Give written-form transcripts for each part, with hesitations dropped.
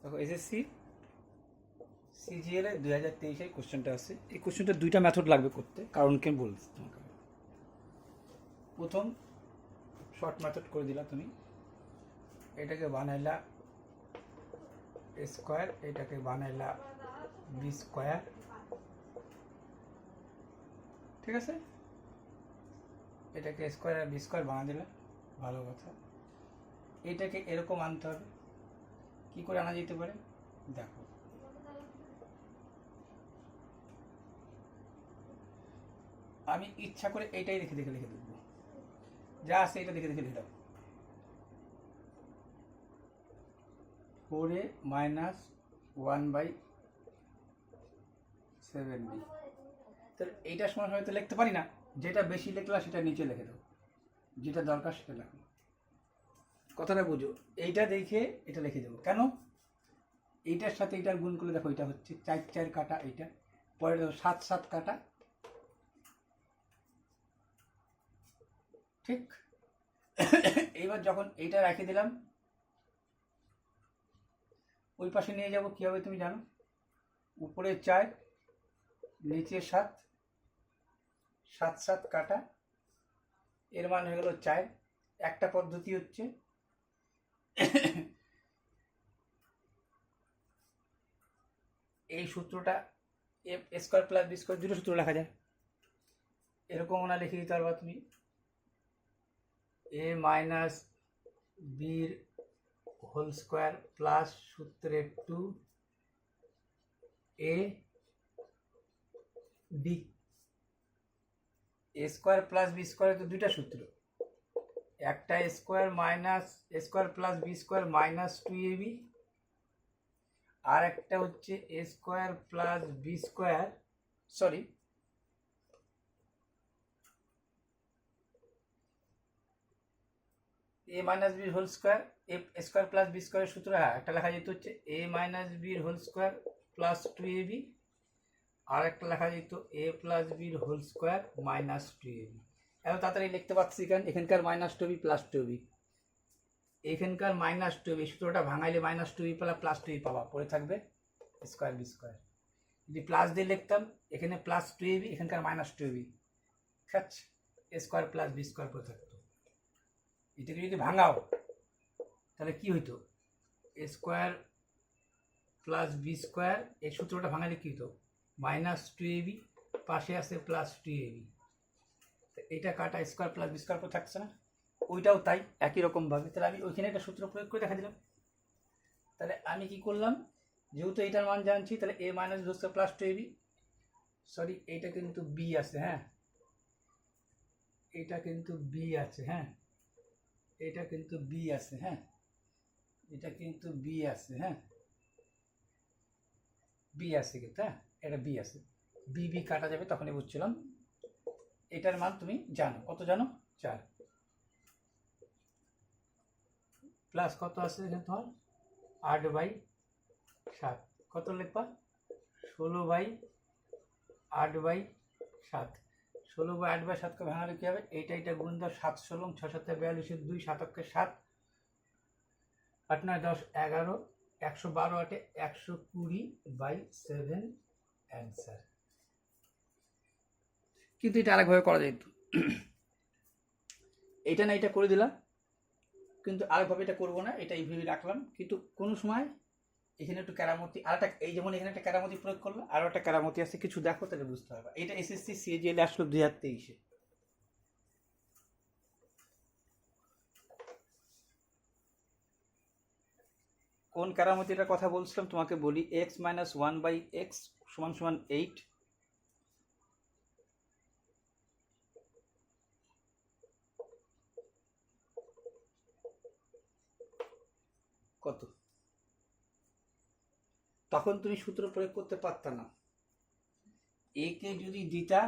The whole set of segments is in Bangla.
দেখো এসএসসি সিজিএল 2023 কোশ্চেনটা আছে। এই কোশ্চেনটা দুইটা মেথড লাগবে করতে, কারণ কেন বলছি তোমাকে। প্রথম শর্ট মেথড করে দিলা তুমি, এটাকে বানাইলা এ স্কোয়ার, এটাকে বানাইলা বি স্কোয়ার, ঠিক আছে। এটাকে স্কোয়ার আর বি স্কোয়ার বানা দিলা, ভালো কথা। এটাকে এরকম আনতে হবে। কি করে আনা যেতে পারে দেখো, আমি ইচ্ছা করে এইটাই লিখে লিখে দেবো, যা আছে এটা দেখে দেখে লিখে দাও। 4a minus 1/7b। তাহলে এইটার সময় হয়তো লিখতে পারি না, যেটা বেশি লিখলা সেটা নিচে লিখে দাও, যেটা দরকার সেটা লেখো। কথাটা বুঝো, এইটা দেখে এটা লিখে দেবো কেন, এইটার সাথে এইটার গুণ করলে দেখো এটা হচ্ছে 4 4 কাটা, এইটা পরে দেখো 7 7 কাটা, ঠিক। এইবার যখন এইটা রেখে দিলাম, ওই পাশে নিয়ে যাব, কী হবে তুমি জানো, উপরে 4 নিচে 7, 7 7 কাটা, এর মান হয়ে গেল 4। একটা পদ্ধতি হচ্ছে এই সূত্রটা এ স্কোয়ার প্লাস বি স্কোয়ার দুটো সূত্র লেখা যায়, এরকম না লিখে দিতে পারবা তুমি, এ মাইনাস বির হোল স্কোয়ার প্লাস সূত্রের 2 A B. A square plus B square তো দুইটা সূত্র, একটা square minus square plus B square minus 2ab, আর একটা হচ্ছে A square plus B square, sorry A minus বির whole square, A square plus B স্কোয়ারের সূত্র, হ্যাঁ একটা লেখা যেত হচ্ছে এ মাইনাস বির হোল স্কোয়ার প্লাস 2ab, আর একটা লেখা যেত এ প্লাস বির হোল স্কোয়ার মাইনাস 2ab। এত তাড়াতাড়ি লিখতে পারছি কেন, এখানকার মাইনাস 2b প্লাস 2b, এখানকার মাইনাস 2b সূত্রটা ভাঙাইলে মাইনাস 2b প্লাস 2b পাবা, পরে থাকবে স্কোয়ার বি স্কোয়ার। যদি প্লাস দিয়ে লিখতাম, এখানে প্লাস 2ab, এখানকার মাইনাস 2b, খাচ্ছ স্কোয়ার প্লাস বি স্কোয়ার পরে থাকতো। এটাকে যদি ভাঙাও তাহলে কি হইতো, এ স্কোয়ার প্লাস বি স্কোয়ার, এই সূত্রটা ভাঙালে কি হতো, মাইনাস 2ab, পাশে আছে প্লাস 2ab, এটা কাটা স্কোয়ার প্লাস বি স্কোয়ার পর থাকছে না, ওইটাও তাই একই রকমভাবে। তাহলে আমি ওইখানে একটা সূত্র প্রয়োগ করে দেখা দিলাম। তাহলে আমি কি করলাম, যেহেতু এইটার মান জানছি, তাহলে A minus B square plus 2ab, sorry এইটা কিন্তু বি আছে, হ্যাঁ এটা কিন্তু বি আছে, হ্যাঁ এটা কিন্তু বি আছে, হ্যাঁ এটা কিন্তু বি আছে, হ্যাঁ বি আছে কিন্তু, হ্যাঁ এটা বি আছে, বি বি কাটা যাবে, তখনই বুঝছিলাম। এটার মান তুমি জানো, কত জানো, 4, প্লাস কত আছে এখানে তোমার 8/7, কত লিখবা 16/8/7, 16/8/7কে ভাঙালে কি হবে, এইটা গুণ দাও, 7 16 6 7 42 2 7 7, 8 9 10 11, 112 8 120/7 অ্যান্সার। কিন্তু এটা আরেকভাবে করা যেত, এটা না এটা করে দিলাম, কিন্তু আরেকভাবে এটা করবো না, এটা এইভাবে রাখলাম। কিন্তু কোনো সময় এখানে একটু কেরামতি, আর একটা এই যেমন এখানে একটা কেরামতি প্রয়োগ করলো, আরও একটা কেরামতি আছে, কিছু দেখো তাহলে বুঝতে পারবে। এটা এসএসসি সিজিএল আসলো 2023-এ। কোন কেরামতিটার কথা বলছিলাম তোমাকে বলি, x মাইনাস 1/x সমান সমান 8, কত, তখন তুমি সূত্র প্রয়োগ করতে পারতা না, এ কে যদি দিতা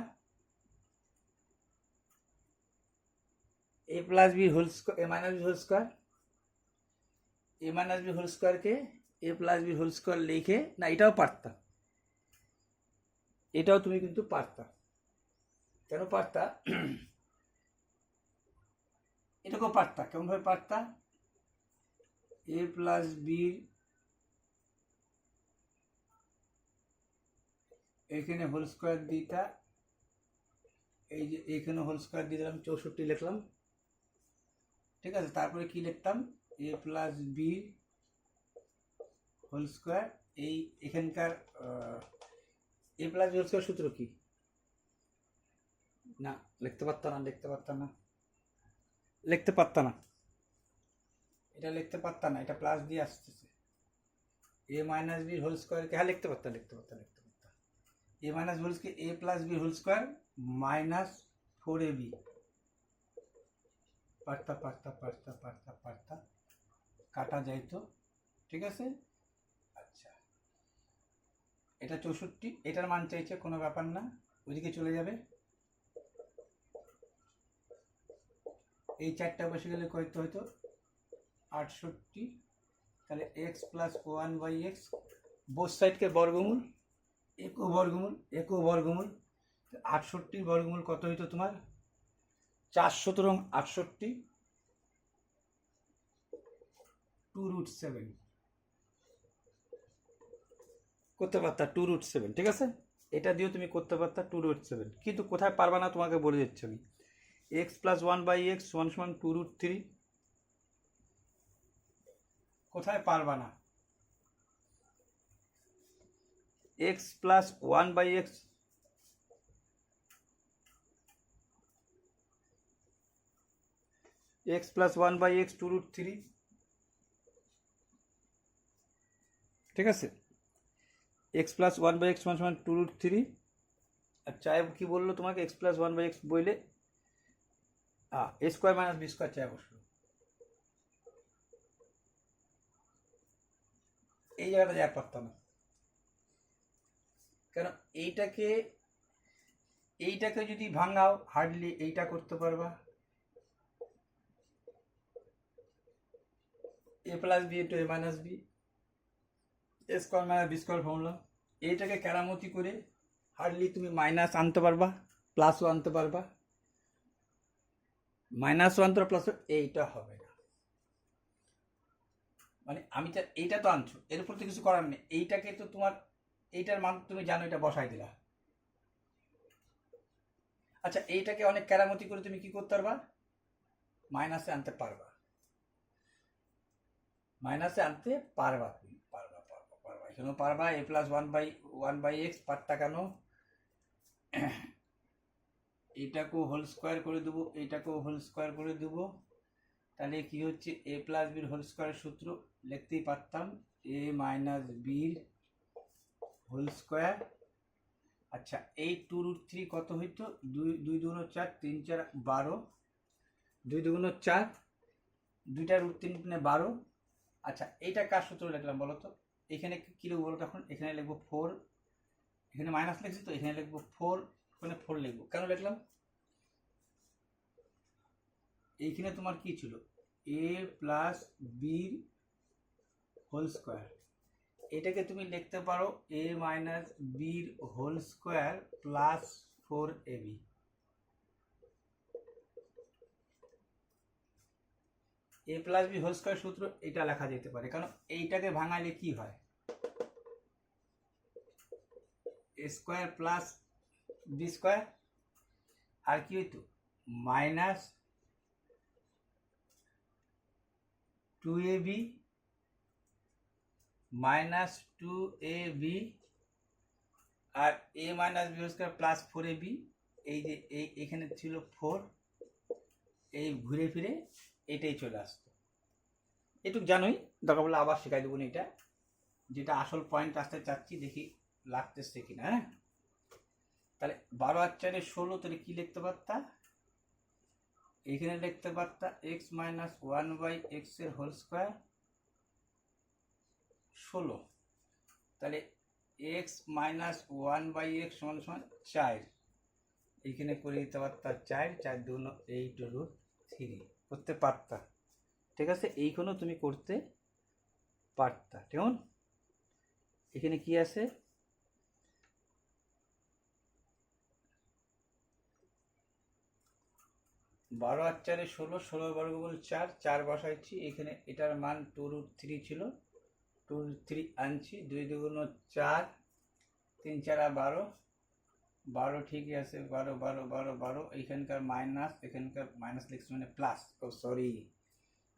এ প্লাস বি হোল স্কোয়ার, এ মাইনাস বি হোল স্কোয়ার, এ মাইনাস বি হোল স্কোয়ারকে এ প্লাস বি হোল স্কোয়ার লিখে, না এটাও পারতা, এটাও তুমি কিন্তু পারতা। কেন পারতা, এটাকেও পারতা, কেমনভাবে পারতা, এ প্লাস বির এইখানে হোল স্কোয়ার দিটা, এই যে এইখানে হোল স্কোয়ার দিয়ে দিলাম, 64 লিখলাম। ঠিক আছে, তারপরে কি লিখতাম, এ প্লাস বি হোল স্কোয়ার। এই এখানকার এ প্লাস বি হোল স্কোয়ার সূত্র কি, না লিখতে পারতাম না, লিখতে পারতাম না, এটা লিখতে পারতাম না, এটা প্লাস দিয়ে আসতেছে। এ মাইনাস বি হোল স্কোয়ারকে হ্যাঁ লিখতে পারতাম, A minus B whole square, A plus B whole square minus 4ab, পারতা কাটা যাইতো। ঠিক আছে, আচ্ছা এটা 64, এটার মান চাইছে, কোনো ব্যাপার না, ওইদিকে চলে যাবে। এই চারটা বসে গেলে কত হয়তো 68, তাহলে এক্স প্লাস 1/x, বোথ সাইডকে বর্গমূল, একও বর্গমূল 68 বর্গমূল কত হইতো তোমার 468, 2√7 করতে পারতা, 2√7। ঠিক আছে, এটা দিয়েও তুমি করতে পারতা 2√7, কিন্তু কোথায় পারবা না তোমাকে বলে দিচ্ছি আমি। এক্স প্লাস 1/x সমান 2√3, কোথায় পারবা না, x plus 1/x x plus 1/x 2√3। ঠিক আছে, এক্স প্লাস 1/x সমান 2√3। আর চাই কি বললো তোমাকে, এক্স প্লাস 1/x বইলে এ স্কোয়ার মাইনাস বি স্কোয়ার চাই বসলো, এই জায়গাটা যা পারতাম না, কেন এইটাকে যদি ভাঙাও হার্ডলি এইটা করতে পারবা, A plus B into A minus B, A square minus B square formula. এইটাকে কেরামতি করে হার্ডলি তুমি মাইনাস আনতে পারবা, প্লাসও আনতে পারবা, মাইনাসও আনতে প্লাস, এইটা হবে না। মানে আমি এইটা তো আনছো, এর উপর তো কিছু করার নেই, এইটাকে তো তোমার এইটার মান তুমি জানো, এটা বসাই দিলা। আচ্ছা এইটাকে অনেক কেরামতি করে তুমি কি করতে পারবা, মাইনাসে আনতে পারবা, তুমি পারবা এখানেও পারবা। এ প্লাস 1/x পারতা কেন, এইটাকেও হোল স্কোয়ার করে দেবো, এইটাকেও হোল স্কোয়ার করে দেবো, তাহলে কি হচ্ছে এ প্লাস বির হোল স্কোয়ারের সূত্র লিখতেই পারতাম, এ মাইনাস বির হোল স্কোয়ার। আচ্ছা এই 2√3 কত হইতো, 2×2 = 4, 3×4 = 12, 2×2 = 4, 2টা √3 = 12। আচ্ছা এইটা কার সূত্র লিখলাম বলো তো, এখানে কি লিখবো বলো তখন, এখানে লিখবো 4, এখানে মাইনাস লিখছি তো এখানে লিখবো 4, এখানে 4 লিখবো, কেন লিখলাম, এইখানে তোমার কি ছিল, এ প্লাস বির হোল স্কোয়ার, এটাকে তুমি লিখতে পারো এ মাইনাস বির হোল স্কোয়ার প্লাস 4ab। এ প্লাস বি হোল স্কোয়ার সূত্র এটা লেখা যেতে পারে, কারণ এইটাকে ভাঙালে কি হয়, A square plus B square, আর কি হইতো মাইনাস 2ab মাইনাস 2ab, আর A minus B square plus 4ab, এই যে এইখানে ছিল 4, এই ঘুরে ফিরে এটাই চলে আসতো। এটুক জানোই, দরকার বলে আবার শেখাই দেবো না, এটা যেটা আসল পয়েন্ট আসতে চাচ্ছি, দেখি লাগতেছে কিনা। হ্যাঁ, তাহলে 12 আর 4 = 16, তাহলে কি লিখতে পারতা, এখানে লিখতে পারতা x মাইনাস 1/x এর হোল স্কোয়ার 16, তাহলে x মাইনাস 1/x সমান 4, এইখানে করে দিতে পারতা 4, 4×2 = 8√3 করতে পারতা। ঠিক আছে, এইখানেও তুমি করতে পারতা। কেমন, এখানে কি আছে, বারো আর 4 = 16, 16 বর্গমূল 4, 4 বসাইছি, এখানে এটার মান 2√3 ছিল, 2√3 আনছি, 2×2 = 4, তিন চারা 12, 12 ঠিকই আছে, 12 12 12 12, এইখানকার মাইনাস, এখানকার মাইনাস লিখছি মানে প্লাস, ও সরি,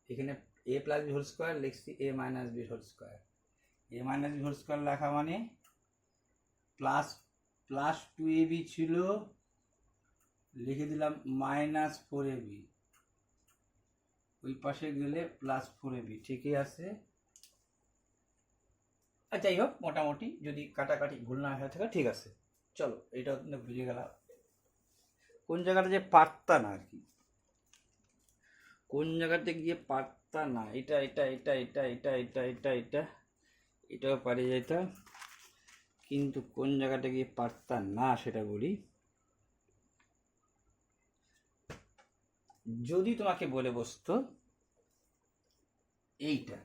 এখানে এ প্লাস বি হোল স্কোয়ার লিখছি এ মাইনাস বি হোল স্কোয়ার। এ মাইনাস বি হোল স্কোয়ার লেখা মানে প্লাস প্লাস 2ab ছিল, লিখে দিলাম মাইনাস 4ab, ওই পাশে গেলে প্লাস 4ab, ঠিকই আছে। আর যাই হোক, মোটামুটি যদি কাটাকাটি ভুল না হয়ে থাকে ঠিক আছে। চলো, এইটা বুঝে গেলাম কোন জায়গাটা যে পারতা না আর কি, কোন জায়গাতে গিয়ে পারতা না, এটা এটা এটা এটা এটা এটা এটা এটা এটাও পারে যেতাম, কিন্তু কোন জায়গাটা গিয়ে পারতা না সেটা বলি। যদি তোমাকে বলে বসতো এইটা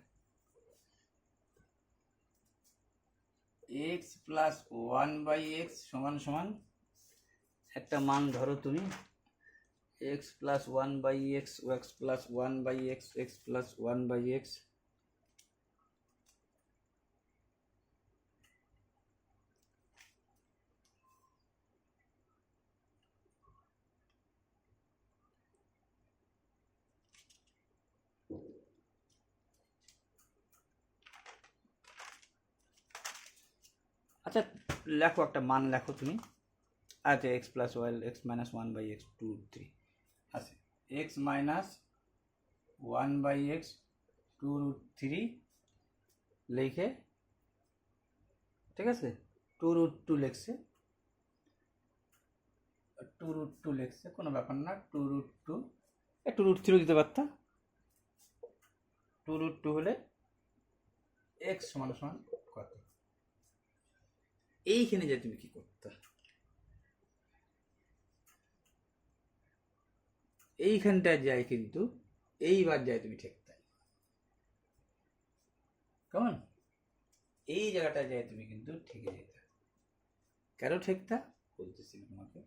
x প্লাস 1/x সমান সমান একটা মান ধরো তুমি, x plus 1/x, x plus 1/x, x plus 1/x, আচ্ছা লেখো একটা মান লেখো তুমি, আচ্ছা x plus Y, x minus 1/x 2 3 আছে, x মাইনাস 1/x 2√3 লিখে, ঠিক আছে, 2√2 লিখছে, 2√2 লিখছে, কোনো ব্যাপার না, 2√2, 2√3 দিতে পারতা, 2√2 হলে x সমান সমান কত। এইখানে যে তুমি কি করতে, এইখানটায় যায় কিন্তু এইবার যায় তুমি ঠেকতে, কেমন, এই জায়গাটায় যায় তুমি কিন্তু ঠেকে যেতে। কেন ঠেকতা বলতেছি তোমাকে।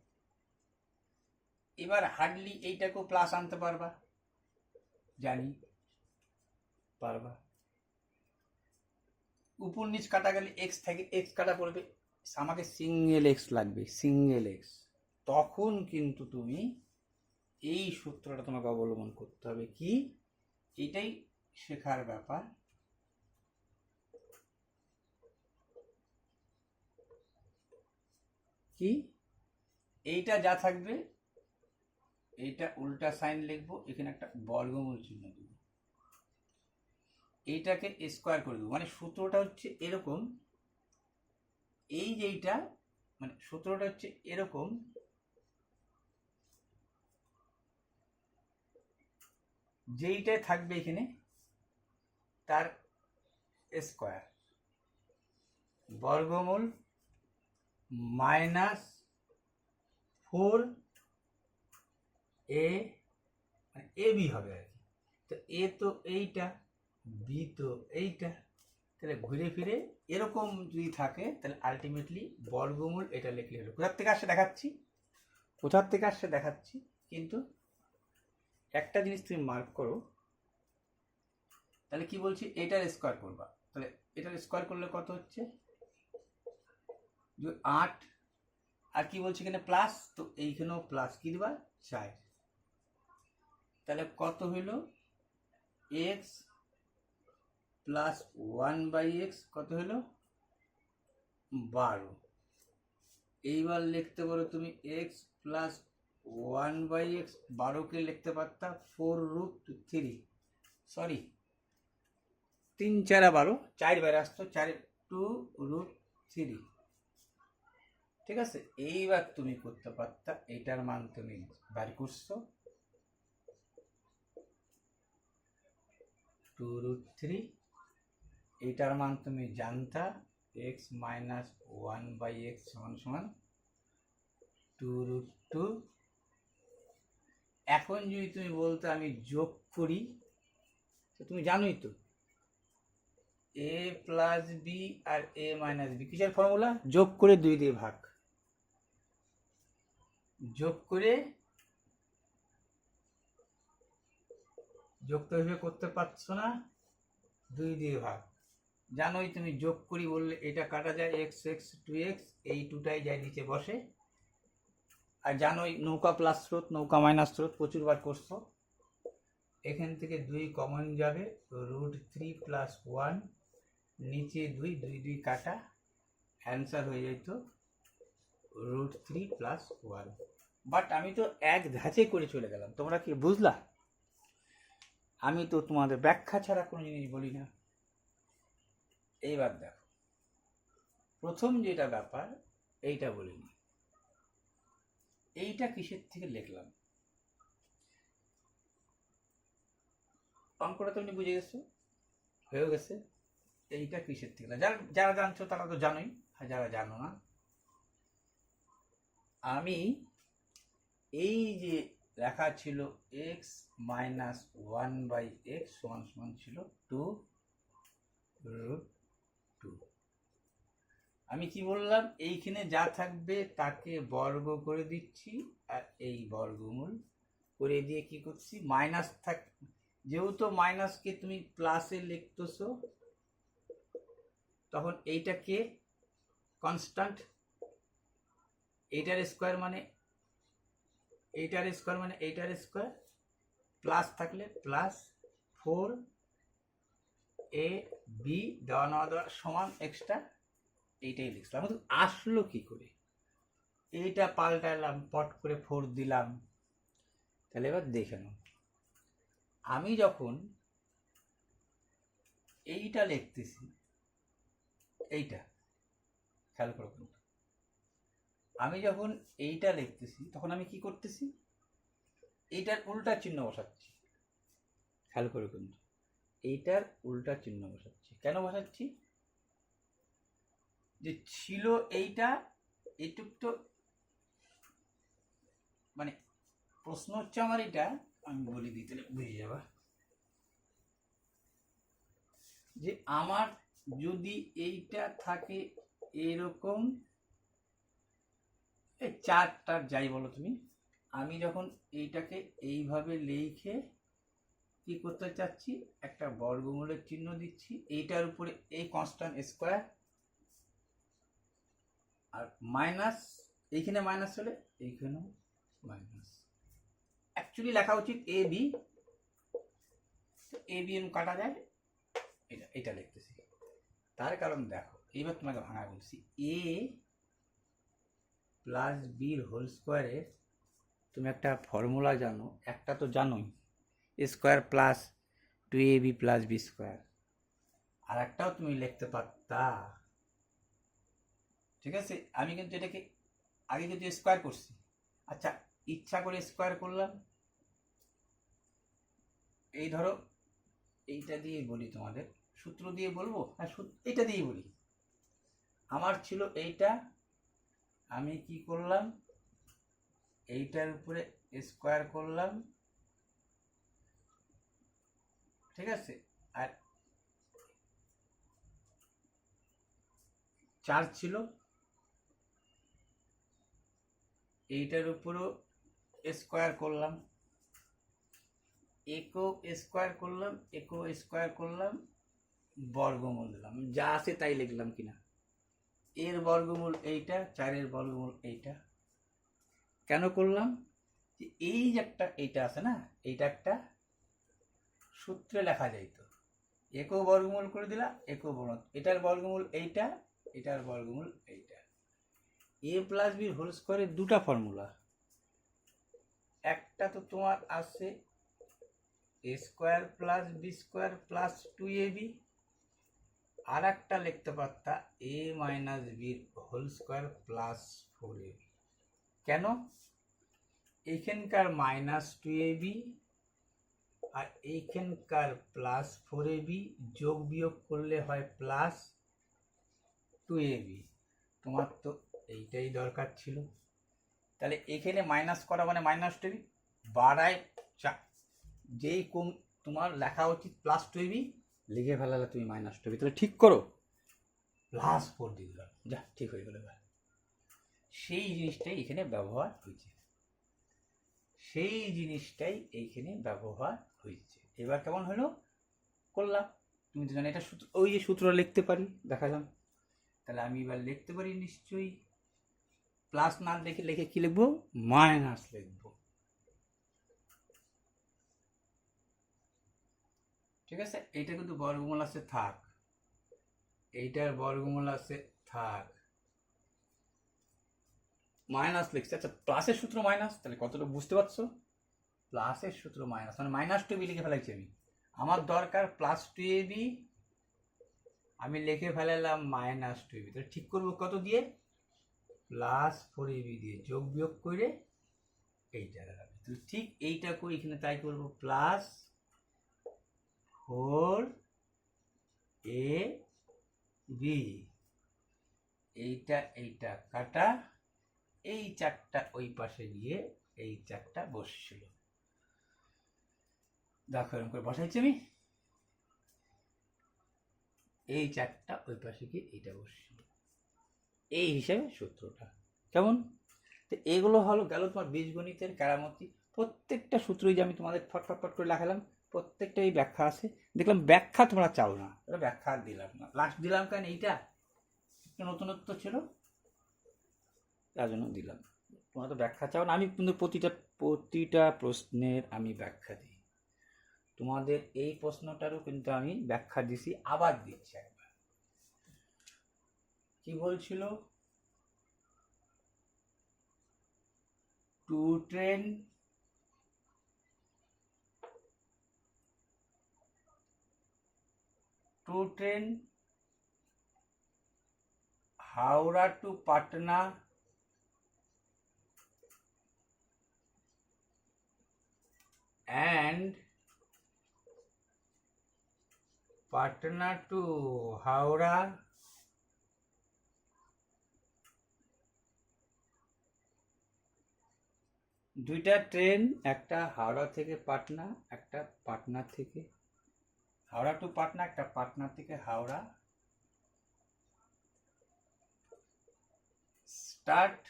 এবার হার্ডলি এইটাকেও প্লাস আনতে পারবা, জানি পারবা, উপর নিচ কাটা গেলে এক্স থেকে এক্স কাটা পড়বে, আমাকে সিঙ্গেল এক্স লাগবে, সিঙ্গেল এক্স, তখন কিন্তু তুমি এই সূত্রটা তোমাকে অবলম্বন করতে হবে। কি, এটাই শেখার ব্যাপার। কি, এইটা যা থাকবে এইটা উল্টা সাইন লিখবো, এখানে একটা বর্গমূল চিহ্ন দেবো, এইটাকে স্কোয়ার করে দেবো, মানে সূত্রটা হচ্ছে এরকম, এই যে এইটা মানে সূত্রটা হচ্ছে এরকম, যেইটাই থাকবে এখানে তার স্কোয়ার, বর্গমূল মাইনাস 4a, মানে এ বি হবে আর কি, তো এ তো এইটা, বি তো এইটা, তাহলে ঘুরে ফিরে এরকম যদি থাকে তাহলে আলটিমেটলি বর্গমূল এটা লিখলে হলো। কোথার থেকে আসছে দেখাচ্ছি, কোথার থেকে আসছে দেখাচ্ছি, কিন্তু একটা জিনিস তুমি মার্ক করো, তাহলে কি বলছি, এটার স্কোয়ার করবা, তাহলে এটার স্কোয়ার করলে কত হচ্ছে 8, আর কি বলছি এখানে প্লাস, তো এইখানেও প্লাস, কি দিবা 4, তাহলে কত হইল x প্লাস 1/x কত হলো 12। এইবার লিখতে পারো তুমি x প্লাস 1/x, 12কে লিখতে পারতা 4√3, সরি 3 4 12, 4 বাইরে আসতো, 4√3, ঠিক আছে। এইবার তুমি করতে পারতা, এটার মান তুমি বার করছো 2√3, এইটার মান তুমি জানতা x মাইনাস 1/x সমান সমান 2√2। এখন যদি তুমি বলতে আমি যোগ করি, তো তুমি জানোই তো a প্লাস বি আর a মাইনাস বি কিসের ফর্মুলা, যোগ করে 2 দিয়ে ভাগ, যোগ করে, যোগ তো ভেবে করতে পারছো না, 2 দিয়ে ভাগ, জানোই তুমি যোগ করি বললে এটা কাটা যায়, এক্স এক্স টু এক্স, এই টুটাই যায় নিচে বসে। আর জানোই নৌকা প্লাস স্রোত নৌকা মাইনাস স্রোত প্রচুরবার করছো। এখান থেকে 2 কমন যাবে, √3 + 1, নিচে 2 2 2 কাটা, অ্যান্সার হয়ে যেত √3 + 1। বাট আমি তো এক ধাঁচে করে চলে গেলাম, তোমরা কি বুঝলা? আমি তো তোমাদের ব্যাখ্যা ছাড়া কোনো জিনিস বলি না। এইবার দেখো, প্রথম যেটা ব্যাপার এইটা বলিনি, এইটা কিসের থেকে লিখলাম অঙ্কটা তুমি বুঝে গেছো, হয়ে গেছে। এইটা কিসের থেকে, যারা যারা জানছো তারা তো জানোই, আর যারা জানো না, আমি এই যে লেখা ছিল x - 1/x = ছিল 2√2। আমি কি বললাম, এইখানে যা থাকবে তাকে বর্গ করে দিচ্ছি, আর এই বর্গমূল করে দিয়ে কি করছি, মাইনাস থাক, যেহেতু মাইনাসকে তুমি প্লাসে লিখতেছো তখন এইটাকে কনস্ট্যান্ট, এইটার স্কোয়ার মানে এইটার স্কোয়ার মানে এইটার স্কোয়ার, প্লাস থাকলে প্লাস 4ab দেওয়া নেওয়া দেওয়া সমান এক্সট্রা, এইটাই লিখলাম। কিন্তু আসলো কি করে, এইটা পাল্টালাম, পট করে 4 দিলাম। তাহলে এবার দেখে নাও, আমি যখন এইটা লিখতেছি, এইটা খেয়াল করো, আমি যখন এইটা লিখতেছি তখন আমি কি করতেছি, এইটার উল্টা চিহ্ন বসাচ্ছি। খেয়াল করে কিন্তু এইটার উল্টা চিহ্ন বসাচ্ছি। কেন বসাচ্ছি, যে ছিল এইটা, এইটুক তো মানে প্রশ্ন হচ্ছে আমার এটা, আমি বলি দিতে বুঝে যাবা, যে আমার যদি এইটা থাকে এরকম, এই চারটা যাই বলো তুমি, আমি যখন এইটাকে এইভাবে লিখে কি করতে চাচ্ছি, একটা বর্গমূলের চিহ্ন দিচ্ছি, এইটার উপরে এই কনস্ট্যান্ট স্কোয়ার, আর মাইনাস, এইখানে মাইনাস হলে এইখানেও মাইনাস। অ্যাকচুয়ালি লেখা উচিত এ বি, এ বি এম কাটা যায়, এটা এটা লিখতেছি। তার কারণ দেখো, এইবার তোমাকে ভাঙা বলছি, a + b² তুমি একটা ফর্মুলা জানো, একটা তো জানোই, স্কোয়ার প্লাস 2ab + b², আর একটাও তুমি লিখতে পারতা। ঠিক আছে, আমি কিন্তু এটাকে আগে কিন্তু স্কোয়ার করছি, আচ্ছা ইচ্ছা করে স্কোয়ার করলাম। এই ধরো, এইটা দিয়ে বলি তোমাদের, সূত্র দিয়ে বলবো, হ্যাঁ এইটা দিয়েই বলি। আমার ছিল এইটা, আমি কি করলাম, এইটার উপরে স্কোয়ার করলাম, ঠিক আছে, আর 4 ছিল, এইটার উপরও স্কোয়ার করলাম, একও স্কোয়ার করলাম, একও স্কোয়ার করলাম, বর্গমূল দিলাম, যা আছে তাই লিখলাম কিনা, এর বর্গমূল এইটা, 4-এর বর্গমূল এইটা। কেন করলাম, যে এই যে একটা এইটা আছে না, এইটা একটা সূত্রে লেখা যাইত, একও বর্গমূল করে দিলা, একও বর্গমূল, এটার বর্গমূল এইটা, এটার বর্গমূল এইটা। a + b² দুটা ফর্মুলা, একটা তো তোমার আছে a² + b² + 2ab, আর একটা লিখতে পারতা a - b² + 4ab। কেন, এইখানকার -2ab আর এইখানকার +4ab যোগ বিয়োগ করলে হয় +2ab, তোমার তো এইটাই দরকার ছিল। তাহলে এখানে মাইনাস করা মানে -2ab, বাড়ায় যেই কম তোমার লেখা উচিত +2ab, লিখে ফেলালে তুমি -2ab, তাহলে ঠিক করো, +4 দিয়ে দিলাম, যা ঠিক হয়ে গেল। সেই জিনিসটাই এখানে ব্যবহার হয়েছে, সেই জিনিসটাই এইখানে ব্যবহার হয়েছে। এবার কেমন হলো করলাম, তুমি তো জানো এটা সূত্র, ওই যে সূত্র লিখতে পারি দেখালাম। তাহলে আমি এবার লিখতে পারি নিশ্চয়ই, প্লাস না লিখে লিখে কি লিখবো, মাইনাস লিখবো। ঠিক আছে, এইটা কিন্তু বর্গমূল আছে থাক, এইটার বর্গমূল আছে থাক, মাইনাস লিখছে। আচ্ছা প্লাসের সূত্র মাইনাস, তাহলে কতটা বুঝতে পারছো, প্লাসের সূত্র মাইনাস মানে মাইনাস টু বি লিখে ফেলাইছি আমি। আমার দরকার প্লাস টু এ বি, আমি লিখে ফেলালাম মাইনাস টু এ বি। তাহলে ঠিক করবো কত দিয়ে, প্লাস ফোর এ বি দিয়ে যোগ বিয়োগ করে এইটা দাঁড়াবে। তো ঠিক এইটা করি এখানে, তাই করবো প্লাস ফোর এ বি, এইটা এইটা কাটা, এই চারটা ওই পাশে গিয়ে এই চারটা বসছিল। দেখো এরকম করে বসাইছি আমি, এই চারটা ওই পাশে গিয়ে এইটা বসছিল, এই হিসাবে সূত্রটা কেমন। তো এগুলো হলো গেল তোমার বীজগণিতের কেরামতি। প্রত্যেকটা সূত্রই যে আমি তোমাদের ফটফট করে লেখালাম, প্রত্যেকটাই ব্যাখ্যা আছে। দেখলাম ব্যাখ্যা তোমরা চাও না, ব্যাখ্যা আর দিলাম না, লাস্ট দিলাম কেন, এইটা একটু নতুনত্ব ছিল তার জন্য দিলাম। তোমরা তো ব্যাখ্যা চাও না, আমি কিন্তু প্রতিটা প্রশ্নের আমি ব্যাখ্যা দিই। তোমাদের এই প্রশ্নটারও কিন্তু আমি ব্যাখ্যা দিছি, আবার দিচ্ছি একবার। কি বলছিল, to train Howrah to Patna and Patna to Howrah দুইটা ট্রেন, একটা হাওড়া থেকে পাটনা, একটা পাটনা থেকে হাওড়া টু পাটনা, একটা পাটনা থেকে Howrah, start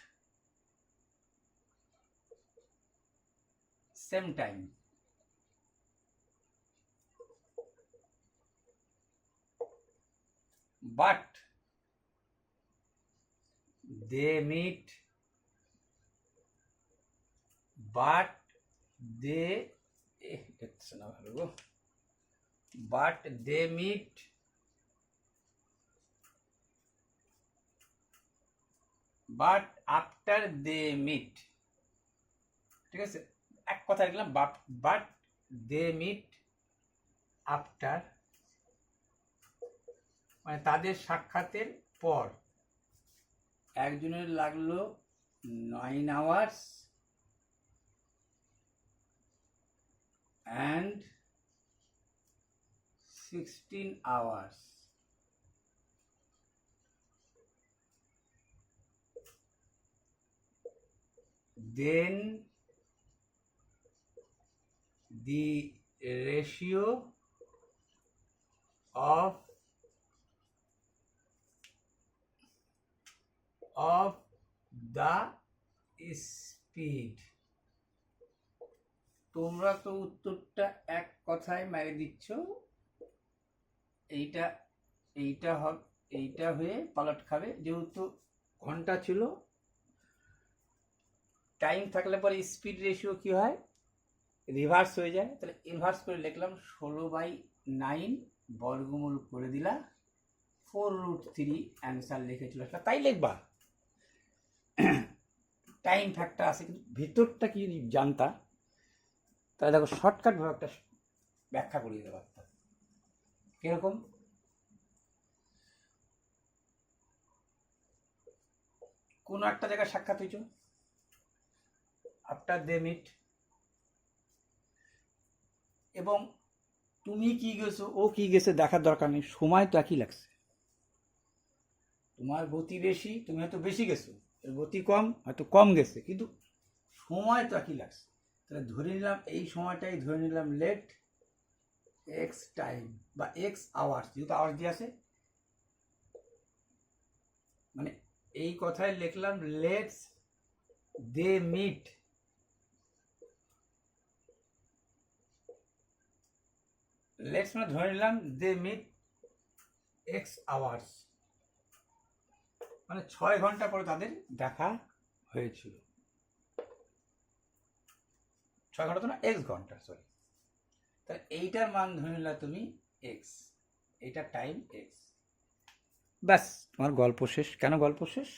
same time, but they meet but after they meet, ঠিক আছে, এক কথা লিখলাম but they meet after, মানে তাদের সাক্ষাতের পর। একজনের লাগলো 9 hours and 16 hours, then the ratio of the speed, তোমরা তো উত্তরটা এক কথায় মেরে দিচ্ছ, এইটা এইটা হবে, এইটা হয়ে পালট খাবে। যেহেতু ঘন্টা ছিল, টাইম থাকলে পরে স্পিড রেশিও কি হয়, রিভার্স হয়ে যায়। তাহলে ইনভার্স করে লিখলাম 16/9 বর্গমূল করে দিলা 4√3, অ্যান্সার লিখে চলে আসলা। তাই লিখবা, টাইম ফ্যাক্টর আছে, কিন্তু ভিতরটা কি জানতা, তাহলে দেখো শর্টকাট ভাবে একটা ব্যাখ্যা করিয়ে দেওয়া পারতাম। কিরকম, কোনো একটা জায়গায় সাক্ষাৎ হয়েছ, আফটার দে মিট, এবং তুমি কি গেছো ও কি গেছে দেখার দরকার নেই, সময় তো একই লাগছে। তোমার গতি বেশি, তুমি হয়তো বেশি গেছো, গতি কম হয়তো কম গেছে, কিন্তু সময় তো একই লাগছে। তাহলে ধরে নিলাম এই সময়টাই ধরে নিলাম লেট এক্স টাইম বা এক্স আওয়ার্স, যেহেতু আওয়ার্স দিয়ে আছে, মানে এই কথায় লিখলাম লেটস দে মিট লেটস মানে ধরে নিলাম দে মিট এক্স আওয়ার্স, মানে 6 ঘন্টা পরে তাদের দেখা হয়েছিল। 6 ঘন্টা তো না, এক্স ঘন্টা, সরি। তাহলে এইটার মান ধরে নিলা তুমি এক্স, এইটার টাইম এক্স। ব্যাস, তোমার গল্প শেষ। কেন গল্প শেষ?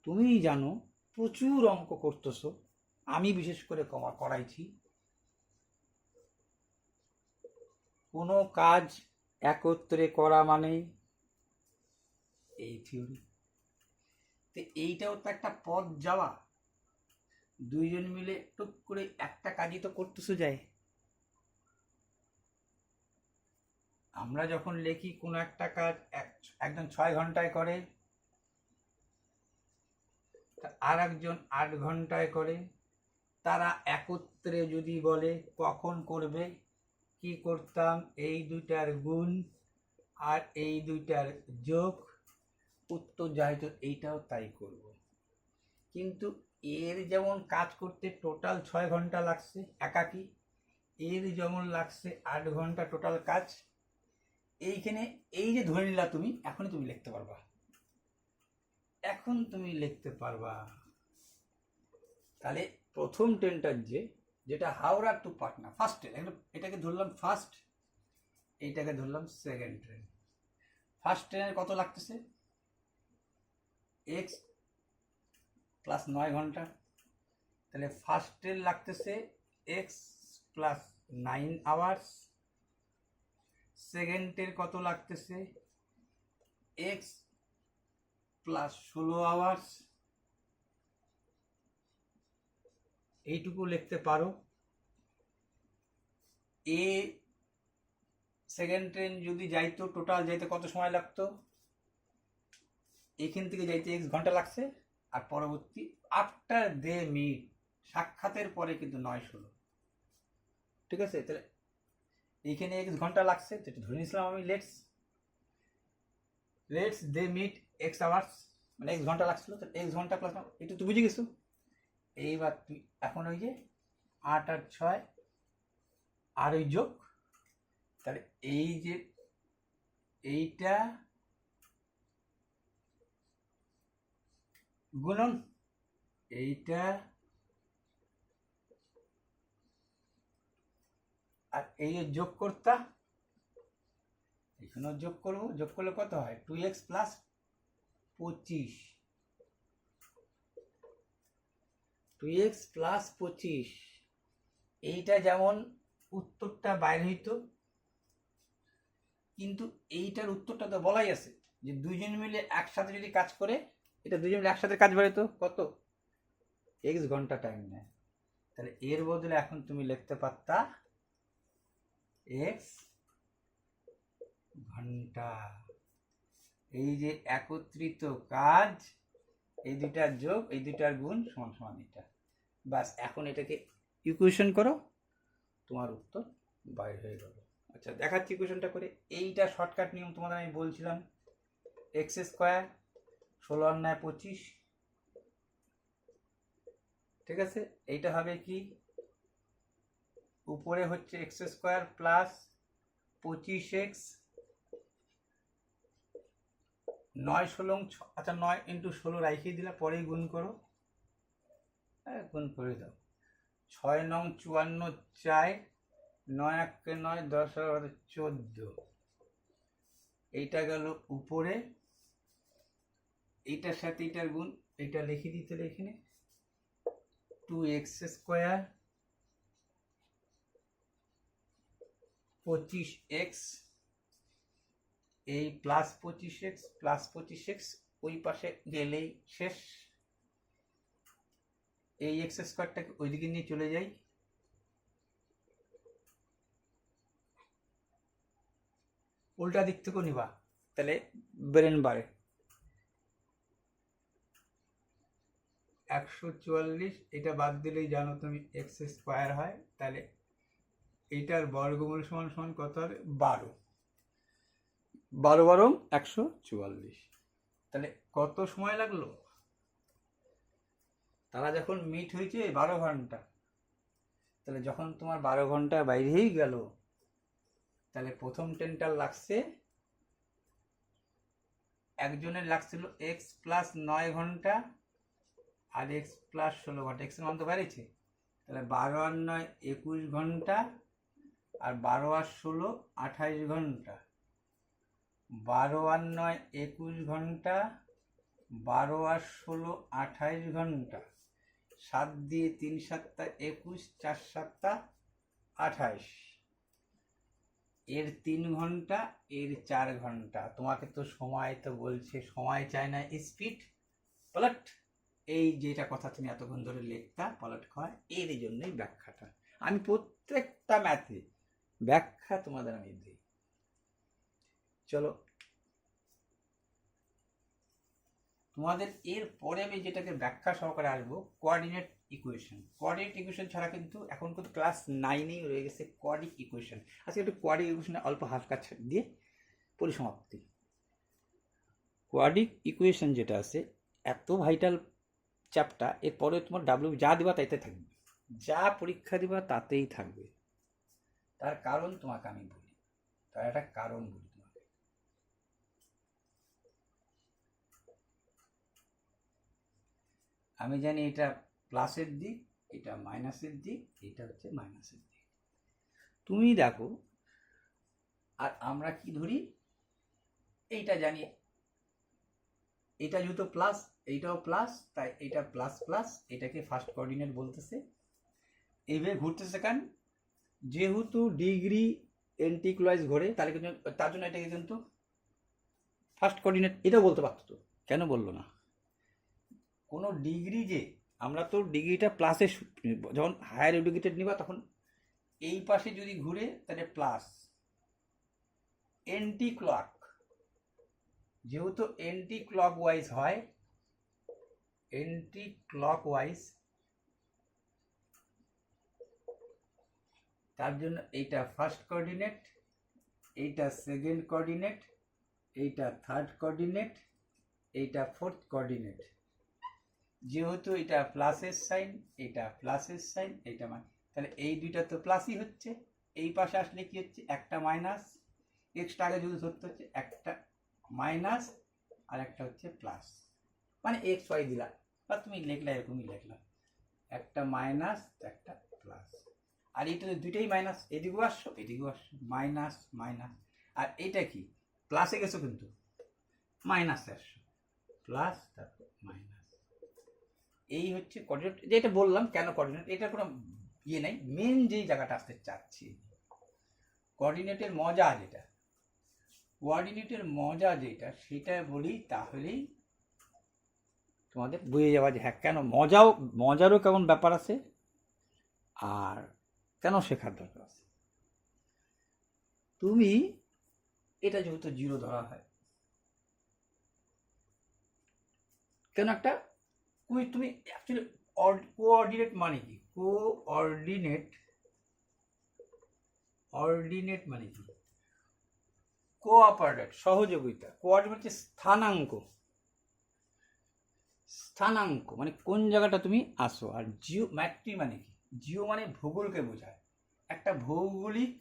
তুমি জানো প্রচুর অঙ্ক করতেছো, আমি বিশেষ করে করাইছি। কোনো কাজ একত্রে করা মানে এই থিওরি। তো এইটাও তো একটা পথ যাওয়া, দুইজন মিলে টুক করে একটা কাজই তো করতেছো যায়। আমরা যখন লিখি কোনো একটা কাজ একজন 6 ঘন্টায় করে, আর একজন 8 ঘন্টায় করে, তারা একত্রে যদি বলে কখন করবে, কি করতাম, এই দুইটার গুণ আর এই দুইটার যোগ, উত্তর যাই তো এইটাও তাই করব। কিন্তু এর যেমন কাজ করতে টোটাল 6 ঘন্টা লাগছে একাকি, এর যেমন লাগছে 8 ঘন্টা টোটাল কাজ। এইখানে এই যে ধরে নিলা তুমি, এখনই তুমি লিখতে পারবা, এখন তুমি লিখতে পারবা। তাহলে প্রথম ট্রেনটার যেটা Howrah to Patna, first train, এটাকে ধরলাম ফার্স্ট, এইটাকে ধরলাম সেকেন্ড ট্রেন। ফার্স্ট ট্রেনের কত লাগতেছে? এক্স প্লাস 9 ঘন্টা। তাহলে ফার্স্ট ট্রেন লাগতেছে এক্স প্লাস 9 আওয়ার্স। সেকেন্ডের কত লাগতেছে? X plus 16 hours. এইটুকু লিখতে পারো। এ সেকেন্ড ট্রেন যদি যাইতো, টোটাল যাইতে কত সময় লাগতো? এখান থেকে যাইতে এক্স ঘন্টা লাগছে, আর পরবর্তী আফটার দে মিট, সাক্ষাতের পরে কিন্তু 9-16, ঠিক আছে? তাহলে এইখানে এক্স ঘন্টা লাগছে, যেটা ধরে নিয়েছিলাম আমি, let's they meet X hours, মানে এক্স ঘন্টা লাগছিল, তো এক্স ঘন্টা প্লাস, এটা তুই বুঝে গেছো। এইবার তুই এখন ওই যে 8 আর 6 আর ওই যোগ, তাহলে এই যে এইটা গুণন এইটা, আর এই যোগ করতা, এখানেও যোগ করবো, যোগ করলে কত হয়? 2x plus 25, 2x plus 25। এইটা যেমন উত্তরটা বাইরে হইতো, কিন্তু এইটার উত্তরটা তো বলাই আছে যে দুইজন মিলে একসাথে যদি কাজ করে, এটা দুইজন মিলে একসাথে কাজ বাড়াইতো কত? এক্স ঘন্টা টাইম নেয়। তাহলে এর বদলে এখন তুমি লিখতে পারতা এক্স ঘন্টা। এই যে একত্রিত কাজ, এই দুইটার যোগ, এই দুইটার গুণ সমান সমান এটা। বাস, এখন এটাকে ইকুয়েশন করো, তোমার উত্তর বাইরে হয়ে গেল। আচ্ছা, দেখাচ্ছি ইকুয়েশনটা করে। এইটা শর্টকাট নিয়ম তোমাদের আমি বলছিলাম, এক্স স্কোয়ার 16 আর 9 25, ঠিক আছে? এইটা হবে কি, উপরে হচ্ছে এক্স স্কোয়ার প্লাস 25x, 9-16, আচ্ছা 9 ইন্টু 16 রাখিয়ে দিলা, পরেই গুণ করো, হ্যাঁ গুণ করে দাও। 6 নং 54 4, 9 1 9, 10 14, এইটা গেল উপরে, এইটার সাথে এইটার গুণ, এইটা লিখে দিতে এখানে 2x স্কোয়ার 25x, এই প্লাস 25x ওই পাশে গেলেই শেষ। এই এক্স স্কোয়ারটাকে ওইদিকে নিয়ে চলে যাই, উল্টা দিক থেকেও নিবা, তাহলে ব্রেন বাড়ে। 144, এটা বাদ দিলেই জানো তুমি এক্স স্কোয়ার হয়, তাহলে এইটার বর্গমূল সমান সমান কত হবে? 12, 12 বারং 144। তাহলে কত সময় লাগলো? তারা যখন মিট হয়েছে 12 ঘন্টা, তাহলে যখন তোমার 12 ঘন্টা বাইরেই গেল, তাহলে প্রথম টেনটার লাগছে, একজনের লাগছিল এক্স প্লাস 9 ঘন্টা আর এক্স প্লাস 16 ঘন্টা, এক্সের মান তো বেড়েছে, তাহলে 12 আর 9 21 ঘন্টা আর 12 আর 16 28 ঘন্টা, 12 আর 9 21 ঘন্টা, 12 আর 16 28 ঘন্টা, 7 দিয়ে 3 7 21, 4 7 28, এর 3 ঘন্টা, এর 4 ঘন্টা। তোমাকে তো সময় তো বলছে, সময় চায় না স্পিড, পলট। এই যেটা কথা তুমি এতক্ষণ ধরে লিখতা পলট হয়, এর জন্যই ব্যাখ্যাটা আমি প্রত্যেকটা ম্যাথে ব্যাখ্যা তোমাদের আমি দিই। চলো তোমাদের এর পরে আমি যেটাকে ব্যাখ্যা সহকারে আসবো, কোঅর্ডিনেট ইকুয়েশন। কোঅর্ডিনেট ইকুয়েশন ছাড়া কিন্তু এখন কিন্তু ক্লাস 9-এই রয়ে গেছে কোঅর্ডিনেট ইকুয়েশন। আজকে একটু কোঅর্ডিনেট ইকুয়েশনে অল্প হালকা দিয়ে পরিসমাপ্তি। কোঅর্ডিনেট ইকুয়েশন যেটা আছে এত ভাইটাল চ্যাপ্টার, এরপরে তোমার ডাব্লিউ যা দিবা তাইতে থাকবে, যা পরীক্ষা দিবা তাতেই থাকবে। তার কারণ তোমাকে আমি বলি, তার একটা কারণ বলি তোমাকে। আমি জানি এটা প্লাসের দিক, এটা মাইনাসের দিক, এটা হচ্ছে মাইনাসের দিক। তুমি দেখো, আর আমরা কি ধরি, এইটা জানি, এটা যেহেতু প্লাস, এইটাও প্লাস, তাই এটা প্লাস প্লাস, এটাকে ফার্স্ট কোঅর্ডিনেট বলতেছে। এইভাবে ঘুরতেছে কেন, যেহেতু ডিগ্রি এন্টি ক্লকওয়াইজ ঘোরে, তাহলে কিন্তু তার জন্য এটাকে কিন্তু ফার্স্ট কোঅর্ডিনেট এটাও বলতে পারতো, তো কেন বললো না? কোনো ডিগ্রি যে, আমরা তো ডিগ্রিটা প্লাসে, যখন হায়ার এডুকেটেড নিবা তখন এই পাশে যদি ঘুরে তাহলে প্লাস, এন্টি ক্লক, যেহেতু এন্টি ক্লকওয়াইজ হয়, এন্টি ক্লকওয়াইজ, তার জন্য এইটা ফার্স্ট কোঅর্ডিনেট, এইটা সেকেন্ড কোঅর্ডিনেট, এইটা থার্ড কোঅর্ডিনেট, এইটা ফোর্থ কোঅর্ডিনেট। যেহেতু এটা প্লাসের সাইন, এটা প্লাসের সাইন, এইটা মানে, তাহলে এই দুইটা তো প্লাসই হচ্ছে। এই পাশে আসলে কি হচ্ছে, একটা মাইনাস, এক্সট্রা আগে যদি ধরতে হচ্ছে একটা মাইনাস আর একটা হচ্ছে প্লাস, মানে এক্স ওয়াই দিলা বা তুমি লিখলা এরকমই লিখলাম, একটা মাইনাস একটা প্লাস। আর এইটা দুইটাই মাইনাস, এদিকেও আসছো এদিকেও আসছো, মাইনাস মাইনাস। আর এইটা কি, প্লাসে গেছো কিন্তু মাইনাসে আসছো, প্লাস তারপর মাইনাস। এই হচ্ছে কোঅর্ডিনেট, যেটা বললাম কেন কোঅর্ডিনেট, এটা কোনো ইয়ে নেই, মেন যেই জায়গাটা আসতে চাচ্ছি, কোঅর্ডিনেটের মজা যেটা, কোঅর্ডিনেটের মজা যেটা, সেটা বলি, তাহলেই তোমাদের বুঝে যাওয়া যে হ্যাঁ কেন মজারও কেমন ব্যাপার আছে আর কেন শেখার দরকার আছে। তুমি এটা যেহেতু জিরো ধরা হয়, কেন একটা তুমি অ্যাকচুয়ালি কোঅর্ডিনেট মানে কি, অর্ডিনেট মানে কি, কোঅপারেট, সহযোগিতা। কোঅর্ডিনেট হচ্ছে স্থানাঙ্ক, স্থানাঙ্ক মানে কোন জায়গাটা তুমি আসো। আর জিওমেট্রি মানে কি, জিও মানে ভূগোলকে বোঝায়, একটা ভৌগোলিক,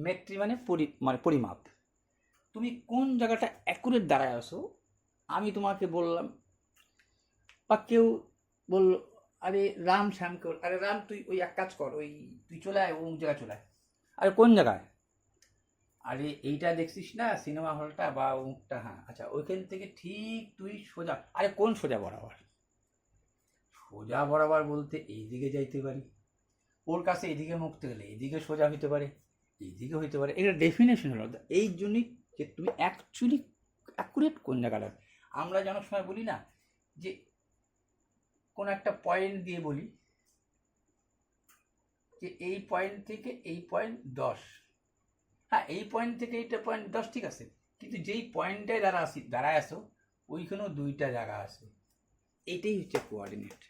মেট্রি মানে পরিমাপ। তুমি কোন জায়গাটা অ্যাকুরেট দাঁড়ায় আসো, আমি তোমাকে বললাম, বা কেউ বললো, আরে রাম শ্যামকে, আরে রাম তুই ওই এক কাজ কর, ওই তুই চলে আয় অমুক জায়গায় চলে আয়। আরে কোন জায়গায়, আরে এইটা দেখছিস না সিনেমা হলটা বা অমুকটা, হ্যাঁ আচ্ছা ওইখান থেকে ঠিক তুই সোজা, আরে কোন সোজা বরাবর, সোজা বরাবর বলতে এইদিকে যাইতে পারি, ওর কাছে এদিকে মুখতে গেলে এইদিকে সোজা হইতে পারে, এইদিকে হইতে পারে, এটা ডেফিনেশন হলো। এই জন্যই যে তুমি অ্যাকচুয়ালি অ্যাকুরেট কোন জায়গাটা। আমরা যেন সময় বলি না যে কোন একটা পয়েন্ট দিয়ে বলি যে এই পয়েন্ট থেকে এই পয়েন্ট 10, হ্যাঁ এই পয়েন্ট থেকে এইটা পয়েন্ট 10 ঠিক আছে, কিন্তু যেই পয়েন্টটায় দাঁড়ায় আসো ওইখানেও দুইটা জায়গা আছে, এইটাই হচ্ছে কোঅর্ডিনেট।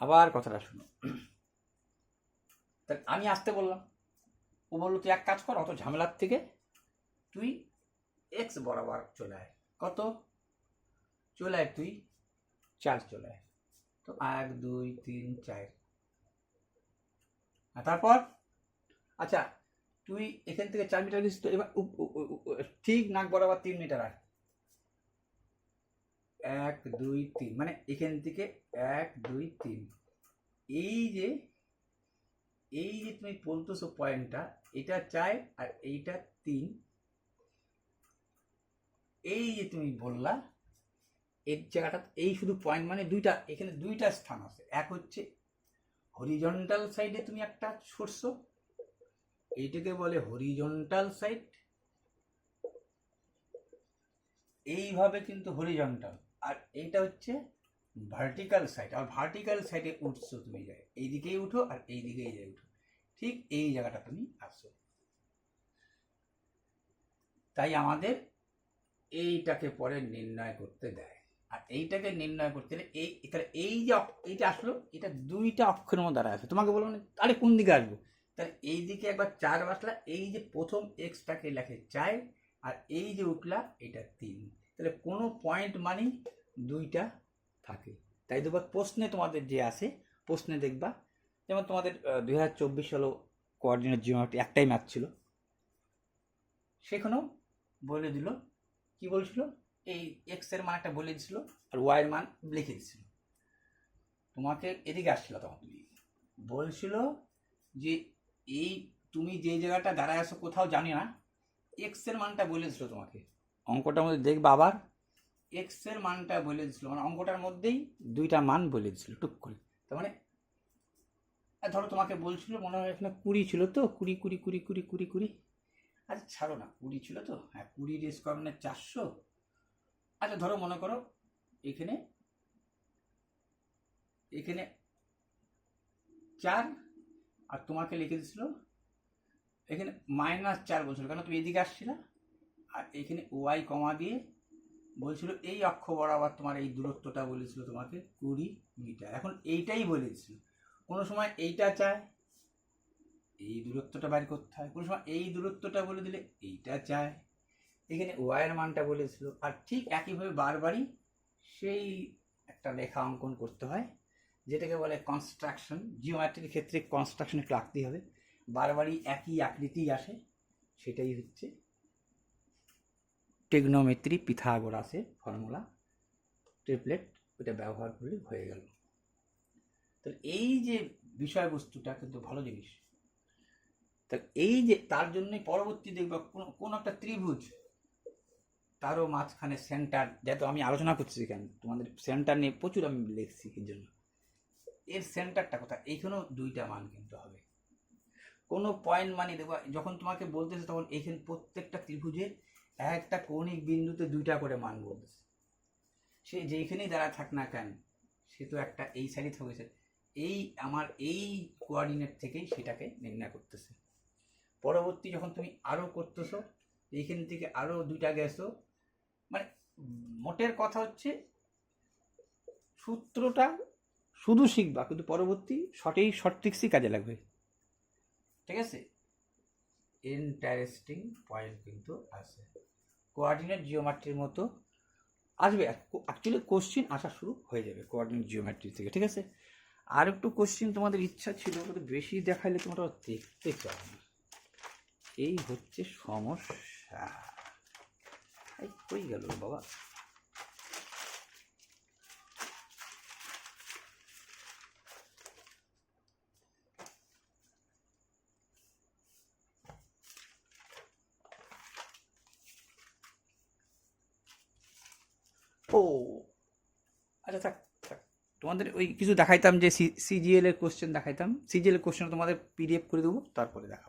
আবার কথাটা শুনো, তাহলে আমি আসতে বললাম, ও বললো তুই এক কাজ কর, অত ঝামেলার থেকে তুই এক্স বরাবর চলে আয়, কত চলে আয় তুই 4 চলে আয়, তো 1 2 3 4, তারপর আচ্ছা তুই এখান থেকে 4 মিটার গেছিস তো, এবার ঠিক নাক বরাবর 3 মিটার আর 1 2 3, মানে এখান থেকে 1 2 3, এই যে তুমি বলতেছো পয়েন্টটা, এটা 4 আর এইটা 3, এই যে তুমি বললা এই জায়গাটা, এই শুধু পয়েন্ট মানে দুইটা, এখানে দুইটা স্থান আছে। এক হচ্ছে হরিজন্টাল সাইডে তুমি একটা সরছো, এইটাকে বলে হরিজন্টাল সাইড, এইভাবে কিন্তু হরিজন্টাল, আর এইটা হচ্ছে ভার্টিক্যাল সাইড। আর ভার্টিক্যাল সাইডে উঠছো তুমি, যায় এইদিকেই উঠো আর এই দিকেই যায় উঠো, ঠিক এই জায়গাটা তুমি আসো। তাই আমাদের এইটাকে পরে নির্ণয় করতে দেয়, আর এইটাকে নির্ণয় করতে গেলে এই যে এইটা আসলো, এটা দুইটা অক্ষরের মধ্যে দাঁড়ায় আছে। তোমাকে বলবো না আরে কোন দিকে আসবো, তাহলে এই দিকে একবার 4 বসলা, এই যে প্রথম এক্সটাকে লেখে 4, আর এই যে উঠলা এটা 3, তাহলে কোনো পয়েন্ট মানেই দুইটা থাকে। তাই দেখবা প্রশ্নে তোমাদের যে আসে, প্রশ্নে দেখবা, যেমন তোমাদের 2024 সালে কোঅর্ডিনেট জিওমেট্রি একটাই ম্যাথ ছিল, সেখানেও বলে দিল, কি বলছিল, এই এক্স এর মানটা বলে দিছিল আর ওয়াই এর মান লিখে দিছিল। তোমাকে এদিকে আসছিল, তখন তুমি বলছিল যে এই তুমি যে জায়গাটা দাঁড়ায় আসো কোথাও জানি না, এক্স এর মানটা বলে দিছিল তোমাকে। অঙ্কটার মধ্যে দেখবা আবার এক্স এর মানটা বলে দিছিল, মানে অঙ্কটার মধ্যেই দুইটা মান বলে দিছিল টুক করে। তার মানে ধরো তোমাকে বলছিল, মনে হয় এখানে 20 ছিল তো, 20 20 20 20 20 20, আচ্ছা ছাড়ো না, 20 ছিল তো, হ্যাঁ 20 স্কোয়ার মানে 400। আচ্ছা ধরো মনে করো এখানে 4, আর তোমাকে লিখে দিছিল এখানে -4 বলছিল, কেন তুমি এদিকে আসছিল, আর এখানে ওয়াই কমা দিয়ে বলছিল এই অক্ষ বরাবর তোমার এই দূরত্বটা বলেছিল তোমাকে 20 মিটার। এখন এইটাই বলে দিছিল, কোনো সময় এইটা চায় এই দূরত্বটা বাইর করতে হয়, কোনো সময় এই দূরত্বটা বলে দিলে এইটা চায়, এখানে ওয়াইয়ের মানটা বলেছিল। আর ঠিক একইভাবে বারবারই সেই একটা রেখা অঙ্কন করতে হয়, যেটাকে বলে কনস্ট্রাকশন। জিওমেট্রির ক্ষেত্রে কনস্ট্রাকশন একটু আঁকতেই হবে, বারবারই একই আকৃতি আসে, সেটাই হচ্ছে ট্রিগনোমেট্রি, পিথাগোরাসের ফর্মুলা, ট্রিপলেট, ওটা ব্যবহার করলে হয়ে গেল। তাহলে এই যে বিষয়বস্তুটা কিন্তু ভালো জিনিস। তা এই যে তার জন্যই পরবর্তী দেখবা কোন একটা ত্রিভুজ, তারও মাঝখানে সেন্টার, যেহেতু আমি আলোচনা করছি কেন তোমাদের সেন্টার নিয়ে প্রচুর আমি লিখছি, এর জন্য এর সেন্টারটা কোথায়, এইখানেও দুইটা মান কিন্তু হবে। কোনো পয়েন্ট মানে দেখবা যখন তোমাকে বলতেছে, তখন এইখানে প্রত্যেকটা ত্রিভুজের একটা কৌণিক বিন্দুতে দুইটা করে মান বলতেছে। সে যেখানেই দাঁড়া থাক না কেন, সে তো একটা এই সাইডে থাকছে, এই আমার এই কোঅর্ডিনেট থেকেই সেটাকে নির্ণয় করতেছে। পরবর্তী যখন তুমি আরো করতেছো, এইখান থেকে আরো দুইটা গেছো, মানে মোটের কথা হচ্ছে সূত্রটা শুধু শিখবা, কিন্তু পরবর্তী শর্ট ট্রিক্সই কাজে লাগবে। ঠিক আছে, ইন্টারেস্টিং পয়েন্ট কিন্তু আছে, কোঅর্ডিনেট জিওমেট্রির মতো আসবে। অ্যাকচুয়ালি কোশ্চিন আসা শুরু হয়ে যাবে কোঅর্ডিনেট জিওমেট্রি থেকে। ঠিক আছে, আর একটু কোশ্চিন তোমাদের ইচ্ছা ছিল, কিন্তু বেশি দেখাইলে তোমরা দেখতে চাও না, এই হচ্ছে সমস্যা। এই কই গেল বাবা, ও আচ্ছা থাক থাক, তোমাদের ওই কিছু দেখাইতাম যে সিজিএল এর কোশ্চেন দেখাইতাম, সিজিএল এর কোশ্চেন তোমাদের পিডিএফ করে দেবো, তারপরে দেখাবো।